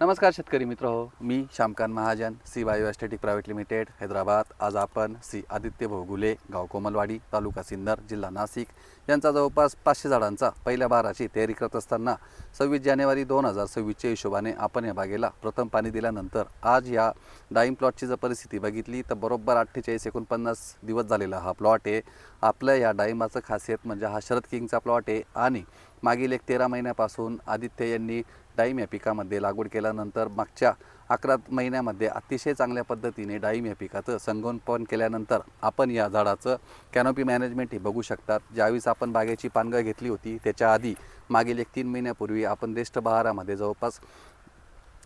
नमस्कार शेतकरी मित्र हो, मी Shyamkant Mahajan, C bio aesthetic private limited, Hyderabad. आज आपण सी आदित्य भोगुले, गाव कोमलवाडी, तालुका सिन्नर, जिल्हा नाशिक यांचा जवळपास 500 झाडांचा पहिल्या बाराची तयारी करत असताना 26 जानेवारी 2026च्या हिशोबाने आपण या बागेला प्रथम पाणी दिल्यानंतर आज या डाळिंब प्लॉटची जर परिस्थिती बघितली तर बरोबर 48-49 दिवस झालेला हा प्लॉट आहे. आपल्या या डाळिंबाचं खासियत म्हणजे हा शरद किंगचा प्लॉट आहे आणि मागील 13 महिन्यापासून आदित्य यांनी डाळिंब या पिकामध्ये लागवड केल्यानंतर मागच्या 11 महिन्यामध्ये अतिशय चांगल्या पद्धतीने डाळिंब या पिकाचं संगोपन केल्यानंतर आपण या झाडाचं कॅनोपी मॅनेजमेंट हे बघू शकतात. ज्यावेळेस आपण बागेची पानगळ घेतली होती त्याच्या आधी मागील 3 महिन्यापूर्वी आपण रेस्ट बहारामध्ये जवळपास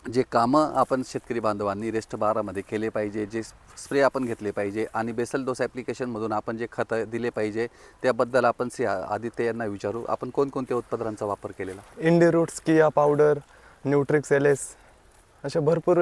जे कामं आपण शेतकरी बांधवांनी रेस्ट बहारामध्ये केले पाहिजे, जे स्प्रे आपण घेतले पाहिजे आणि बेसल डोस ॲप्लिकेशनमधून आपण जे खतं दिले पाहिजे त्याबद्दल आपण आदित्य यांना विचारू. आपण कोणकोणत्या उत्पादनांचा वापर केलेला? इंडी रूट्स, किया पावडर, न्यूट्रिक्स एलएस असे भरपूर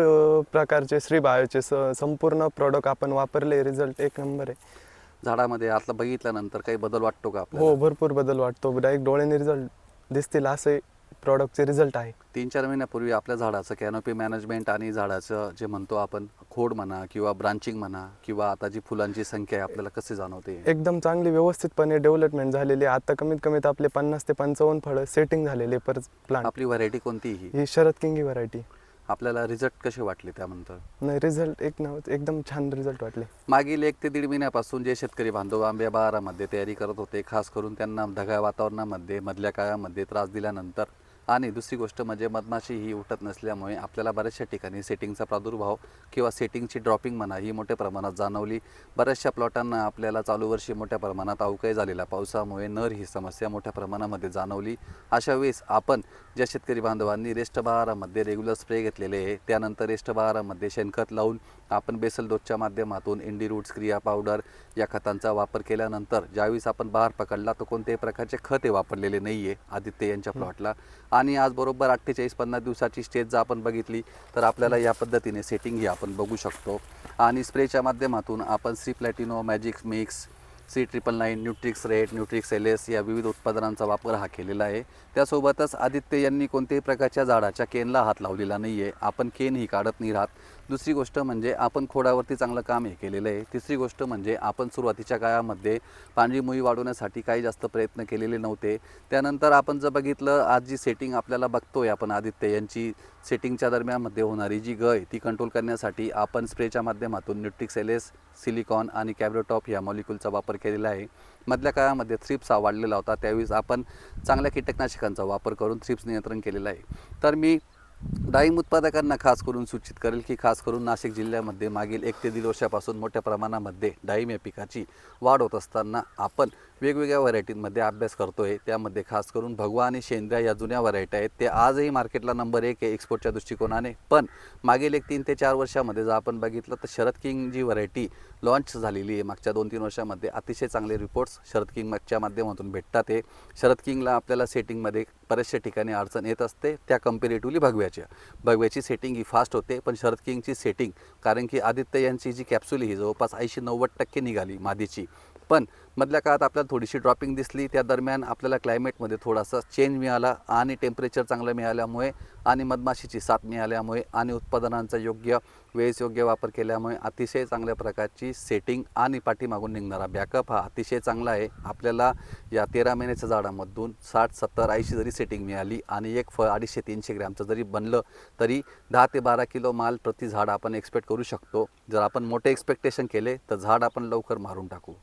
प्रकारचे श्री बायोचे संपूर्ण प्रोडक्ट आपण वापरले. रिझल्ट एक नंबर आहे. झाडामध्ये आता बघितल्यानंतर काही बदल वाटतो का आपल्याला? हो, भरपूर बदल वाटतो. डायरेक्ट डोळ्याने रिझल्ट दिसतील असे प्रॉडक्टचे रिझल्ट आहे. 3-4 महिन्यापूर्वी आपल्या झाडाचं कॅनोपी मॅनेजमेंट आणि झाडाचं जे म्हणतो आपण खोड म्हणा किंवा ब्रांचिंग म्हणा किंवा आता जी फुलांची संख्या आहे आपल्याला कसे जाणवते? एकदम चांगली व्यवस्थितपणे डेव्हलपमेंट झालेली. आता कमीत कमीत आपले 50 ते 55 फळं सेटिंग झालेले पर प्लांट. आपली व्हरायटी कोणती ही शरद किंग ही व्हरायटी. आपल्याला रिझल्ट कसे वाटले त्यानंतर? नाही, रिझल्ट एकदम छान रिझल्ट वाटले. मागील 1 ते 1.5 महिन्यापासून जे शेतकरी बांधव आंब्या बहारामध्ये तयारी करत होते, खास करून त्यांना ढगाळ वातावरणामध्ये मधल्या काळामध्ये त्रास दिल्यानंतर आणि दुसरी गोष्ट म्हणजे मधमाशी ही उठत नसल्यामुळे आपल्याला बऱ्याचशा ठिकाणी सेटिंगचा प्रादुर्भाव किंवा सेटिंगची ड्रॉपिंग म्हणा ही मोठ्या प्रमाणात जाणवली. बऱ्याचशा प्लॉटांना आपल्याला चालू वर्षी मोठ्या प्रमाणात अवकाळी झालेल्या पावसामुळे नर ही समस्या मोठ्या प्रमाणामध्ये जाणवली. अशा वेळेस आपण ज्या शेतकरी बांधवांनी रेस्ट बहारामध्ये रेग्युलर स्प्रे घेतलेले आहे त्यानंतर रेस्ट बहारामध्ये शेणखत लावून आपण बेसल डोसच्या माध्यमातून इंडी रूट्स, क्रिया पावडर या खतांचा वापर केल्यानंतर ज्यावेळेस आपण बहार पकडला तर कोणत्याही प्रकारचे खते वापरलेले नाही आहे आदित्य यांच्या प्लॉटला. आणि आज बरोबर 48-50 दिवसाची स्टेज जर आपण बघितली तर आपल्याला या पद्धतीने सेटिंग ही आपण बघू शकतो. आणि स्प्रेच्या माध्यमातून आपण C Platino, magic mix, C999, Nutrix red, Nutrix LS या विविध उत्पादनांचा वापर हा केलेला आहे. त्यासोबतच आदित्य यांनी कोणत्याही प्रकारच्या झाडाच्या केनला हात लावलेला नाही आहे. आपण केन ही काढत नाही राहत. दुसरी गोष्ट म्हणजे आपण खोडावरती चांगलं काम हे केलेलं आहे. तिसरी गोष्ट म्हणजे आपण सुरुवातीच्या काळामध्ये पांढरी मुळी वाढवण्यासाठी काही जास्त प्रयत्न केलेले नव्हते. त्यानंतर आपण जर बघितलं आज जी सेटिंग आपल्याला बघतोय आपण आदित्य यांची सेटिंगच्या दरम्यानमध्ये होणारी जी गळ ती कंट्रोल करण्यासाठी आपण स्प्रेच्या माध्यमातून न्यूट्रिक्स एलएस, सिलिकॉन आणि कॅब्रोटॉप या मॉलिक्यूलचा वापर केलेला आहे. मधल्या काळामध्ये थ्रिप्स हा वाढलेला होता त्यावेळेस आपण चांगल्या कीटकनाशकांचा वापर करून थ्रिप्स नियंत्रण केलेलं आहे. तर मी डाळिंब उत्पादकांना खास करून सूचित करेल की खास करून नाशिक जिल्ह्यामध्ये मागील 1 ते 1.5 वर्षापासून मोठ्या प्रमाणामध्ये डाळिंब या पिकाची वाढ होत असताना आपण वेगवेगळ्या व्हरायटींमध्ये अभ्यास करतोय. त्यामध्ये खास करून भगवा आणि शेंद्र्या या जुन्या व्हरायटी आहेत. ते आजही मार्केटला नंबर 1 आहे एक्सपोर्टच्या दृष्टिकोनाने. पण मागील 3 ते 4 वर्षामध्ये जर आपण बघितलं तर शरद किंग जी व्हरायटी लॉन्च झालेली आहे मागच्या 2-3 वर्षामध्ये अतिशय चांगले रिपोर्ट्स शरद किंग मागच्या माध्यमातून भेटतात. आहे शरद किंगला आपल्याला सेटिंगमध्ये बऱ्याचशा ठिकाणी अडचण येत असते त्या कम्पेरेटिव्हली भगव्याची सेटिंग ही फास्ट होते. पण शरद किंगची सेटिंग कारण की आदित्य यांची जी कॅप्सूल ही जवळपास 80-90% निघाली मादीची. पण मधल्या काळात आपल्याला थोडीशी ड्रॉपिंग दिसली. त्या दरम्यान आपल्याला क्लायमेटमध्ये थोडासा चेंज मिळाला आणि टेम्परेचर चांगलं मिळाल्यामुळे आणि मधमाशीची साथ मिळाल्यामुळे आणि उत्पादनांचा वेळेस योग्य वापर केल्यामुळे अतिशय चांगल्या प्रकारची सेटिंग आणि पाठीमागून निघणारा बॅकअप हा अतिशय चांगला आहे. आपल्याला या 13 महिन्याच्या झाडामधून 60-70-80 जरी सेटिंग मिळाली आणि एक फळ 250-300 ग्रॅमचं जरी बनलं तरी 10 ते 12 किलो माल प्रति झाड आपण एक्सपेक्ट करू शकतो. जर आपण मोठे एक्सपेक्टेशन केले तर झाड आपण लवकर मारून टाकू.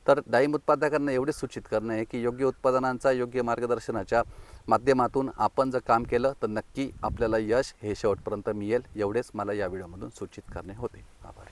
तर डाळिंब उत्पादकांना एवढेच सूचित करणं आहे की योग्य उत्पादनांचा योग्य मार्गदर्शनाच्या माध्यमातून आपण जर काम केलं तर नक्की आपल्याला यश हे शेवटपर्यंत मिळेल. एवढेच मला या व्हिडिओमधून सूचित करणे होते. आभार.